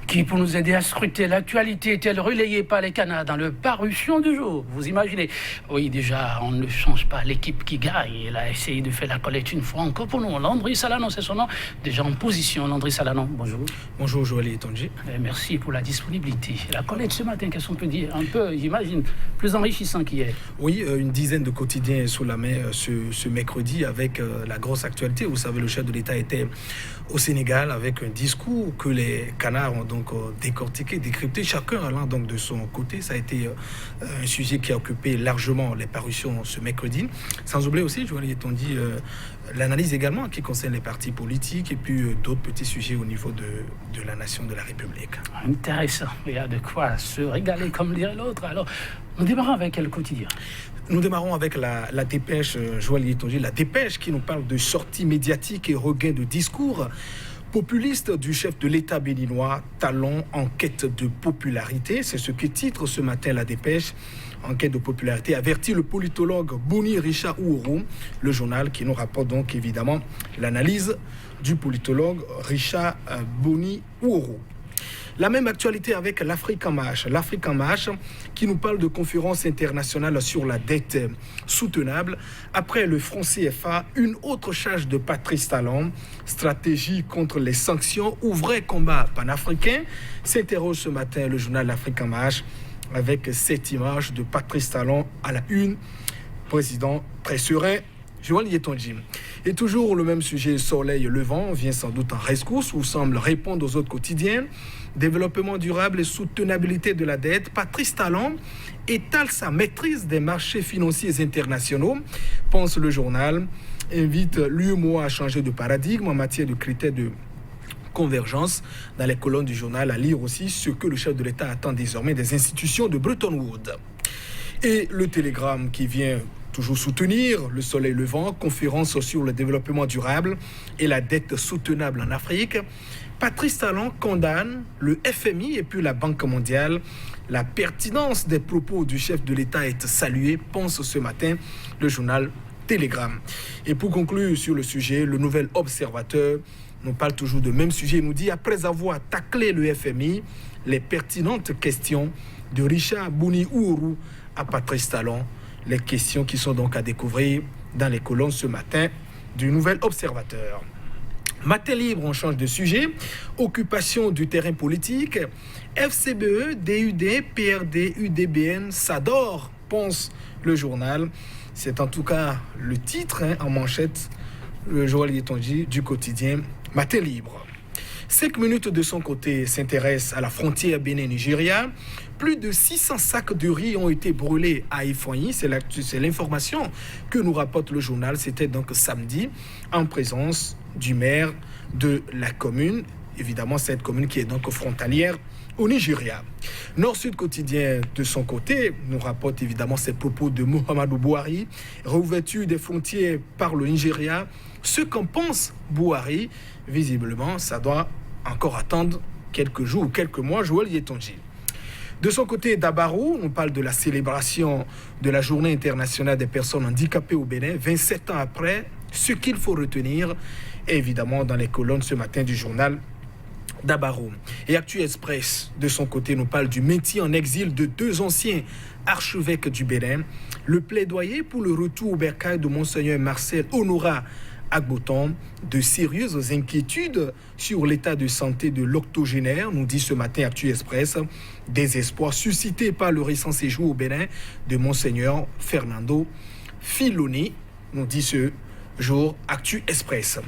Qui, pour nous aider à scruter l'actualité, est-elle relayée par les canards dans le parution du jour? Vous imaginez? Oui, déjà, on ne change pas l'équipe qui gagne. Il a essayé de faire la collecte une fois encore pour nous. Landry Salanon, c'est son nom. Déjà en position, Landry Salanon, bonjour. Bonjour, Joël et Tonji. Merci pour la disponibilité. La collecte ce matin, qu'est-ce qu'on peut dire? Un peu, j'imagine, plus enrichissant qu'hier. Oui, une dizaine de quotidiens sous la main ce mercredi avec la grosse actualité. Vous savez, le chef de l'État était au Sénégal avec un discours que les canards ont donc décortiqué, décrypté, chacun allant donc de son côté. Ça a été un sujet qui a occupé largement les parutions ce mercredi. Sans oublier aussi, Joël et Tonji, l'analyse également qui concerne les partis politiques et puis d'autres petits sujets au niveau de la nation, de la République. Intéressant. Il y a de quoi se régaler comme dirait l'autre. Alors, nous démarrons avec quel quotidien? Nous démarrons avec la dépêche, Joël Tonji, la dépêche qui nous parle de sorties médiatiques et regain de discours populiste du chef de l'État béninois, talon en quête de popularité. C'est ce qui titre ce matin la dépêche. En quête de popularité, avertit le politologue Boni Richard Ouourou, le journal qui nous rapporte donc évidemment l'analyse du politologue Richard Boni Ouourou. La même actualité avec l'Afrique en marche. L'Afrique en marche qui nous parle de conférence internationale sur la dette soutenable. Après le franc CFA, une autre charge de Patrice Talon. Stratégie contre les sanctions ou vrai combat panafricain. S'interroge ce matin le journal L'Afrique en marche avec cette image de Patrice Talon à la une. Président très serein. Joël Yetonji. Et toujours le même sujet, soleil levant, vient sans doute en rescousse ou semble répondre aux autres quotidiens. Développement durable et soutenabilité de la dette. Patrice Talon étale sa maîtrise des marchés financiers internationaux, pense le journal. Invite l'UEMOA à changer de paradigme en matière de critères de convergence. Dans les colonnes du journal, à lire aussi ce que le chef de l'État attend désormais des institutions de Bretton Woods. Et le Télégramme qui vient toujours soutenir le soleil levant, conférence sur le développement durable et la dette soutenable en Afrique. Patrice Talon condamne le FMI et puis la Banque mondiale. La pertinence des propos du chef de l'État est saluée, pense ce matin le journal Télégramme. Et pour conclure sur le sujet, le Nouvel Observateur nous parle toujours de même sujet. Il nous dit, après avoir taclé le FMI, les pertinentes questions de Richard Boni Ouourou à Patrice Talon. Les questions qui sont donc à découvrir dans les colonnes ce matin du Nouvel Observateur. Matin libre, on change de sujet. Occupation du terrain politique. FCBE, DUD, PRD, UDBN, s'adore, pense le journal. C'est en tout cas le titre en manchette, le Joël Yetonji du quotidien Matin libre. 5 minutes de son côté s'intéresse à la frontière Bénin-Nigeria. Plus de 600 sacs de riz ont été brûlés à Ifonyi. C'est l'information que nous rapporte le journal. C'était donc samedi en présence du maire de la commune. Évidemment, cette commune qui est donc frontalière au Nigeria. Nord-Sud quotidien, de son côté, nous rapporte évidemment ces propos de Muhammadu Buhari. Réouverture des frontières par le Nigeria. Ce qu'en pense Buhari, visiblement, ça doit encore attendre quelques jours ou quelques mois. Joël Yetonji. De son côté, Dabarou nous parle de la célébration de la Journée internationale des personnes handicapées au Bénin, 27 ans après. Ce qu'il faut retenir, évidemment, dans les colonnes ce matin du journal Dabarou. Et Actu Express, de son côté, nous parle du maintien en exil de 2 anciens archevêques du Bénin. Le plaidoyer pour le retour au bercail de Monseigneur Marcel Honora Agboton, de sérieuses inquiétudes sur l'état de santé de l'octogénaire, nous dit ce matin Actu Express. Des espoirs suscités par le récent séjour au Bénin de Monseigneur Fernando Filoni, nous dit ce jour Actu Express.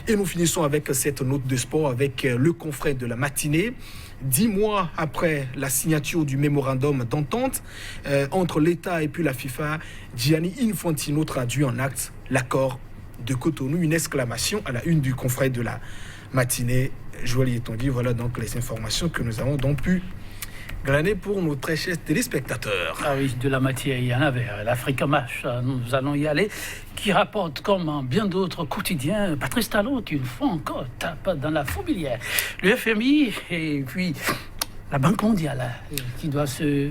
Et nous finissons avec cette note de sport avec le confrère de la matinée. 10 mois après la signature du mémorandum d'entente entre l'État et puis la FIFA, Gianni Infantino traduit en actes l'accord de Cotonou, une exclamation à la une du confrère de la matinée. Joël Yetonji, voilà donc les informations que nous avons donc pu glaner pour nos très chers téléspectateurs. Ah oui, de la matière, il y en avait. L'Afrique en marche, nous allons y aller, qui rapporte, comme en bien d'autres quotidiens, Patrice Talon, qui une fois encore tape dans la fourmilière. Le FMI et puis la Banque mondiale, qui doit se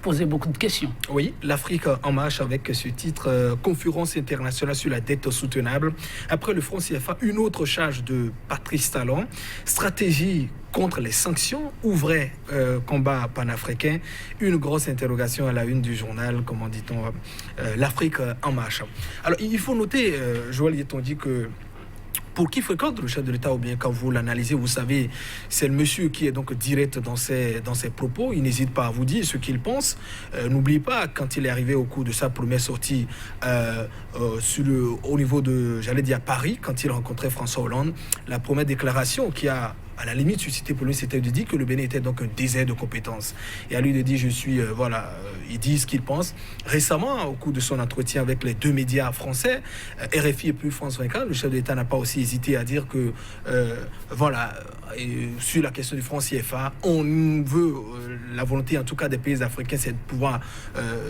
poser beaucoup de questions. Oui, l'Afrique en marche avec ce titre Conférence internationale sur la dette soutenable. Après le franc CFA, une autre charge de Patrice Talon, stratégie contre les sanctions, ouvrait combat panafricain. Une grosse interrogation à la une du journal, comment dit-on, l'Afrique en marche. Alors, il faut noter, Joël Yetonji, que pour qui fréquente le chef de l'État, ou bien quand vous l'analysez, vous savez, c'est le monsieur qui est donc direct dans ses propos. Il n'hésite pas à vous dire ce qu'il pense. N'oubliez pas, quand il est arrivé au cours de sa première sortie au niveau de, j'allais dire, Paris, quand il rencontrait François Hollande, la première déclaration qui a à la limite suscité pour lui, c'était de dire que le Bénin était donc un désert de compétences. Et à lui de dire, il dit ce qu'il pense. Récemment, au cours de son entretien avec les deux médias français, RFI et puis France 24, le chef de l'État n'a pas aussi hésité à dire que, sur la question du franc CFA, on veut, la volonté en tout cas des pays africains, c'est de pouvoir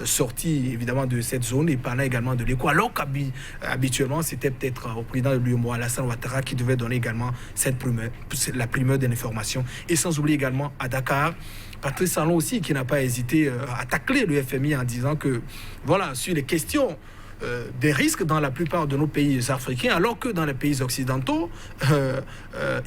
sortir évidemment de cette zone et parler également de l'éco. Alors qu'habituellement, c'était peut-être au président de l'UEMOA, Alassane Ouattara, qui devait donner également la primeur de l'information. Et sans oublier également à Dakar, Patrice Talon aussi, qui n'a pas hésité à tacler le FMI en disant que, voilà, sur les questions des risques dans la plupart de nos pays africains, alors que dans les pays occidentaux,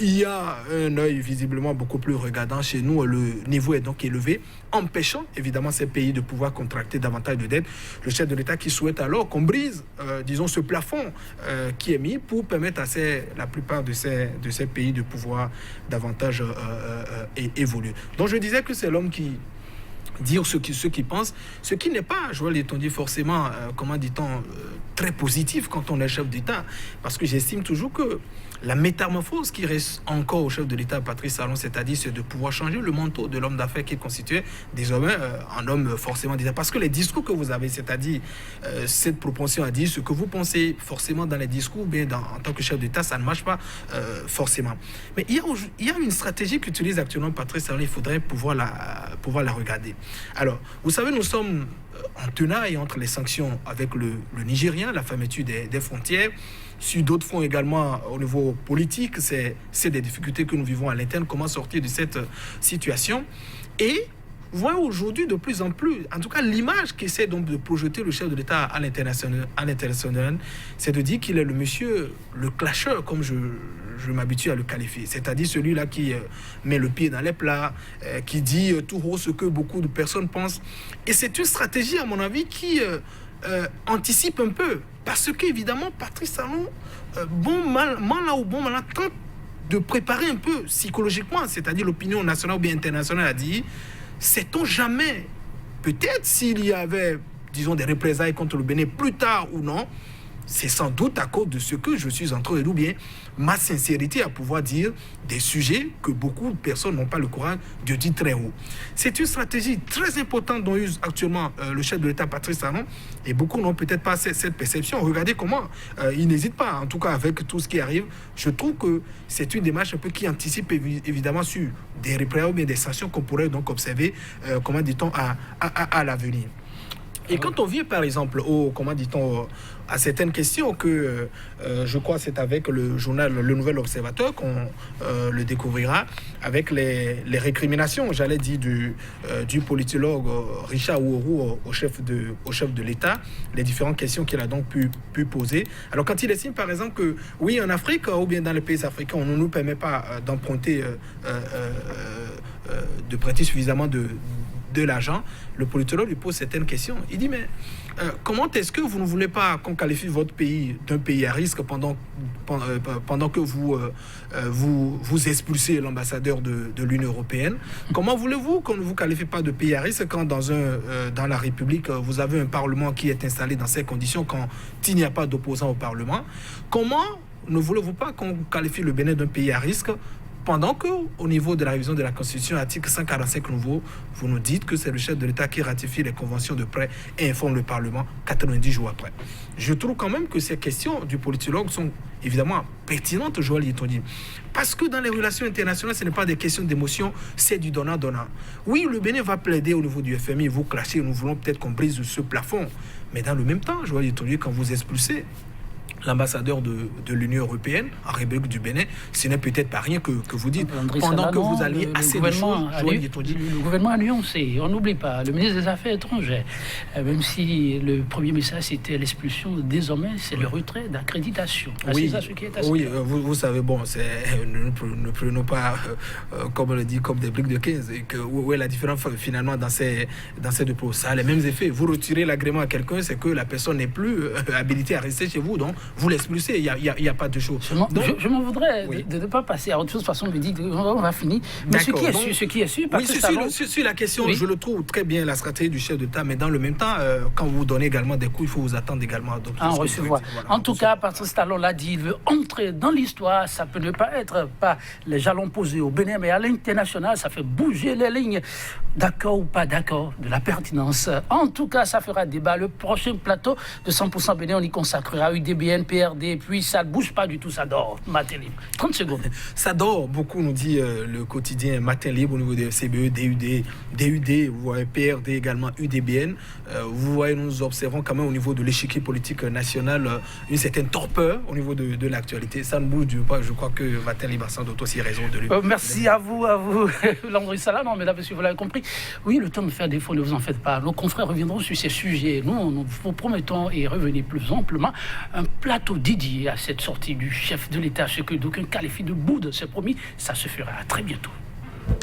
il y a un œil visiblement beaucoup plus regardant chez nous. Le niveau est donc élevé, empêchant évidemment ces pays de pouvoir contracter davantage de dettes. Le chef de l'État qui souhaite alors qu'on brise, ce plafond qui est mis pour permettre à la plupart de ces pays de pouvoir davantage évoluer. Donc je disais que c'est l'homme qui dire ce qu'il pense, ce qui n'est pas, Joël Yetonji, forcément, très positif quand on est chef d'État, parce que j'estime toujours que la métamorphose qui reste encore au chef de l'État, Patrice Talon, c'est-à-dire c'est de pouvoir changer le manteau de l'homme d'affaires qu'il constituait désormais un homme forcément d'État. Parce que les discours que vous avez, c'est-à-dire cette propension à dire ce que vous pensez forcément dans les discours, bien en tant que chef d'État, ça ne marche pas forcément. Mais il y a une stratégie qu'utilise actuellement Patrice Talon, il faudrait pouvoir la regarder. Alors, vous savez, nous sommes en tenaille entre les sanctions avec le Nigérien, la fermeture des frontières. Sur d'autres fronts également, au niveau politique, c'est des difficultés que nous vivons à l'interne. Comment sortir de cette situation? Et voyons aujourd'hui de plus en plus, en tout cas l'image qu'essaie donc de projeter le chef de l'État à l'international, c'est de dire qu'il est le monsieur, le clasheur, comme je m'habitue à le qualifier. C'est-à-dire celui-là qui met le pied dans les plats, qui dit tout haut ce que beaucoup de personnes pensent. Et c'est une stratégie, à mon avis, qui anticipe un peu. Parce qu'évidemment, Patrice Talon, bon mal là, tente de préparer un peu psychologiquement, c'est-à-dire l'opinion nationale ou bien internationale, a dit, sait-on jamais, peut-être s'il y avait, disons, des représailles contre le Bénin plus tard ou non, c'est sans doute à cause de ce que je suis en train de dire, ou bien ma sincérité à pouvoir dire des sujets que beaucoup de personnes n'ont pas le courage de dire très haut. C'est une stratégie très importante dont use actuellement le chef de l'État, Patrice Talon, et beaucoup n'ont peut-être pas cette perception. Regardez comment il n'hésite pas, en tout cas avec tout ce qui arrive. Je trouve que c'est une démarche un peu qui anticipe évidemment sur des représailles ou bien des sanctions qu'on pourrait donc observer, à l'avenir. Et quand on vient, par exemple, à certaines questions que je crois c'est avec le journal Le Nouvel Observateur qu'on le découvrira, avec les récriminations, j'allais dire, du politologue Richard Ouourou au chef de l'État, les différentes questions qu'il a donc pu poser. Alors quand il estime, par exemple, que oui, en Afrique ou bien dans les pays africains, on ne nous permet pas d'emprunter, de prêter suffisamment de l'argent, le politologue lui pose certaines questions. Il dit, mais comment est-ce que vous ne voulez pas qu'on qualifie votre pays d'un pays à risque pendant que vous expulsez l'ambassadeur de l'Union européenne? Comment voulez-vous qu'on ne vous qualifie pas de pays à risque quand dans la République, vous avez un Parlement qui est installé dans ces conditions, quand il n'y a pas d'opposants au Parlement? Comment ne voulez-vous pas qu'on qualifie le Bénin d'un pays à risque pendant qu'au niveau de la révision de la Constitution, article 145 nouveau, vous nous dites que c'est le chef de l'État qui ratifie les conventions de prêt et informe le Parlement 90 jours après? Je trouve quand même que ces questions du politologue sont évidemment pertinentes, Joël Yetonji. Parce que dans les relations internationales, ce n'est pas des questions d'émotion, c'est du donnant-donnant. Oui, le Bénin va plaider au niveau du FMI, vous clasher, nous voulons peut-être qu'on brise ce plafond. Mais dans le même temps, Joël Yetonji, quand vous expulsez l'ambassadeur de l'Union européenne en République du Bénin, ce n'est peut-être pas rien que vous dites. Landry Pendant Salanon, que vous alliez assez de choses, le gouvernement a nuancé. On n'oublie pas, le ministre des Affaires étrangères, même si le premier message c'était l'expulsion, désormais c'est le retrait d'accréditation. Oui, c'est ça ce qui est assez vous savez, bon, ne prenons pas, comme on le dit, comme des briques de 15, et que où est la différence finalement dans ces deux pots. Ça a les mêmes effets. Vous retirez l'agrément à quelqu'un, c'est que la personne n'est plus habilitée à rester chez vous, donc vous l'expulsez, il n'y a pas de chose. Je m'en voudrais de ne pas passer à autre chose. De toute façon, on me dit qu'on va finir. Mais ce qui est sûr, sur la question, je le trouve très bien, la stratégie du chef d'État, mais dans le même temps, quand vous donnez également des coups, il faut vous attendre également à d'autres choses. Recevoir. En tout cas, Patrice Talon l'a dit, il veut entrer dans l'histoire. Ça peut ne pas être pas les jalons posés au Bénin, mais à l'international, ça fait bouger les lignes. D'accord ou pas d'accord de la pertinence. En tout cas, ça fera débat. Le prochain plateau de 100% Bénin, on y consacrera UDBN, PRD, puis ça ne bouge pas du tout, ça dort. Matin libre. 30 secondes. Ça dort beaucoup, nous dit le quotidien Matin libre au niveau des CBE, DUD, vous voyez PRD également, UDBN. Vous voyez, nous observons quand même au niveau de l'échiquier politique national une certaine torpeur au niveau de l'actualité. Ça ne bouge pas. Je crois que Matin libre a sans doute aussi raison de lui. Merci à vous, Landry Salanon. Mais là, parce que vous l'avez compris, oui, le temps de faire défaut, ne vous en faites pas. Nos confrères reviendront sur ces sujets. Nous vous promettons et revenez plus amplement un plateau dédié à cette sortie du chef de l'État, ce que d'aucuns qualifient de boude. C'est promis, ça se fera. À très bientôt.